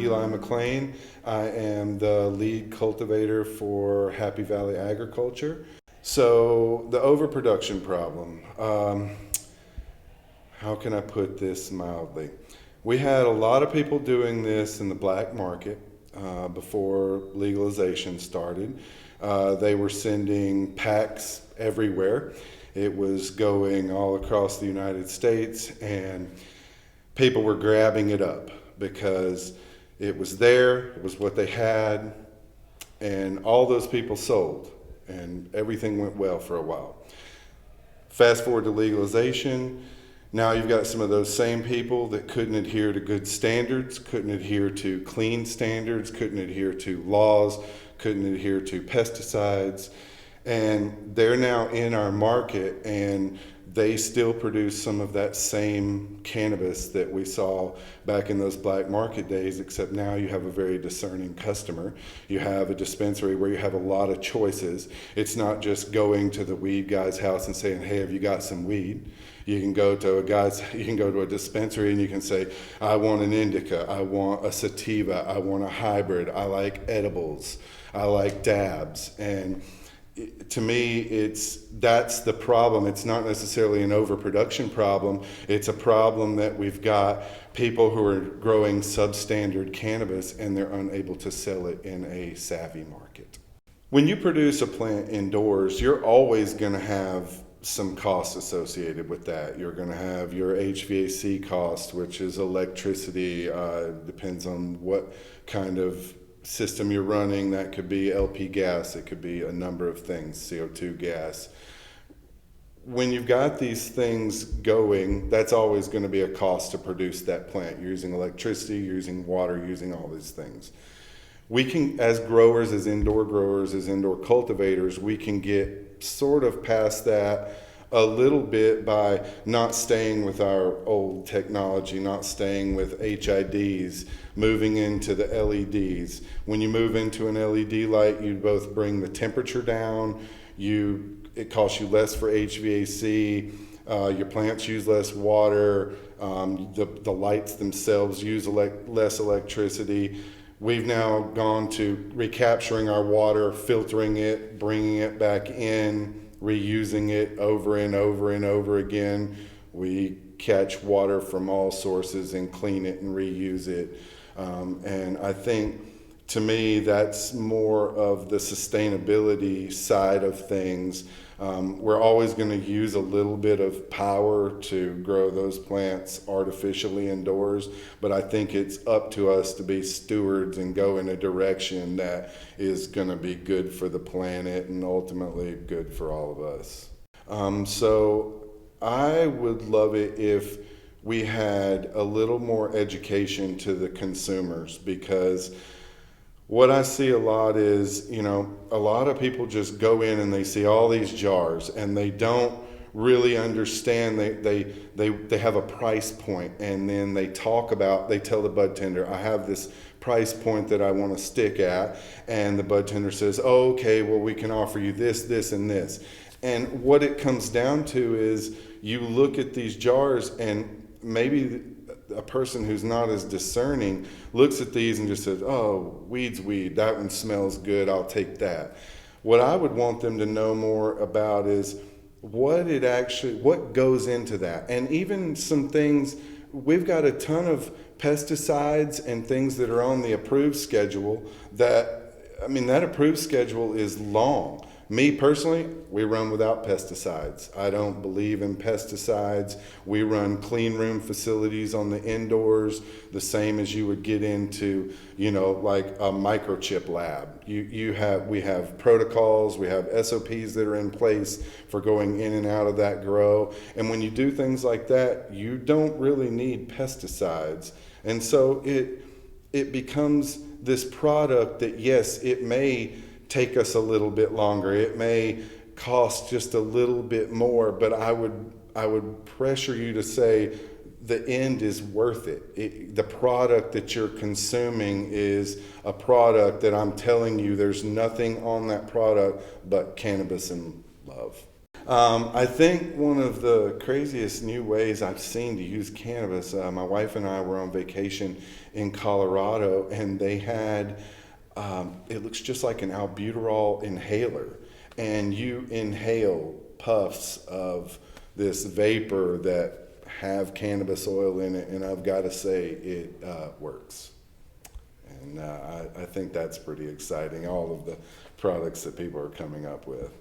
Eli McLean. I am the lead cultivator for Happy Valley Agriculture. So the overproduction problem, how can I put this mildly? We had a lot of people doing this in the black market before legalization started. They were sending packs everywhere. It was going all across the United States, and people were grabbing it up because it was there, it was what they had, and all those people sold, and everything went well for a while. Fast forward to legalization, now you've got some of those same people that couldn't adhere to good standards, couldn't adhere to clean standards, couldn't adhere to laws, couldn't adhere to pesticides, and they're now in our market, and they still produce some of that same cannabis that we saw back in those black market days, except now you have a very discerning customer. You have a dispensary where you have a lot of choices. It's not just going to the weed guy's house and saying, hey, have you got some weed? You can go to a dispensary and you can say, I want an indica, I want a sativa, I want a hybrid, I like edibles, I like dabs. And to me, that's the problem. It's not necessarily an overproduction problem. It's a problem that we've got people who are growing substandard cannabis and they're unable to sell it in a savvy market. When you produce a plant indoors, you're always going to have some costs associated with that. You're going to have your HVAC cost, which is electricity, depends on what kind of system you're running. That could be LP gas, it could be a number of things, CO2 gas. When you've got these things going, that's always going to be a cost to produce that plant. You're using electricity, you're using water, you're using all these things. We can, as growers, as indoor cultivators, we can get sort of past that a little bit by not staying with our old technology, not staying with HIDs, moving into the LEDs. When you move into an LED light, you both bring the temperature down, it costs you less for HVAC, your plants use less water, the lights themselves use less electricity. We've now gone to recapturing our water, filtering it, bringing it back in, reusing it over and over and over again. We catch water from all sources and clean it and reuse it. And I think, to me, that's more of the sustainability side of things. We're always going to use a little bit of power to grow those plants artificially indoors, but I think it's up to us to be stewards and go in a direction that is going to be good for the planet and ultimately good for all of us. So I would love it if we had a little more education to the consumers, because what I see a lot is, a lot of people just go in and they see all these jars and they don't really understand. They have a price point, and then they tell the bud tender, I have this price point that I want to stick at, and the bud tender says, oh, okay, well, we can offer you this, this, and this. And what it comes down to is you look at these jars, and maybe a person who's not as discerning looks at these and just says, oh, weed's weed, that one smells good, I'll take that. What I would want them to know more about is what goes into that. And even some things, we've got a ton of pesticides and things that are on the approved schedule that approved schedule is long. Me personally, we run without pesticides. I don't believe in pesticides. We run clean room facilities on the indoors, the same as you would get into, like a microchip lab. We have protocols, we have SOPs that are in place for going in and out of that grow. And when you do things like that, you don't really need pesticides. And so it becomes this product that, yes, it may take us a little bit longer. It may cost just a little bit more, but I would pressure you to say the end is worth it. The product that you're consuming is a product that I'm telling you there's nothing on that product but cannabis and love. I think one of the craziest new ways I've seen to use cannabis, my wife and I were on vacation in Colorado, and they had, it looks just like an albuterol inhaler, and you inhale puffs of this vapor that have cannabis oil in it, and I've got to say it works. And I think that's pretty exciting, all of the products that people are coming up with.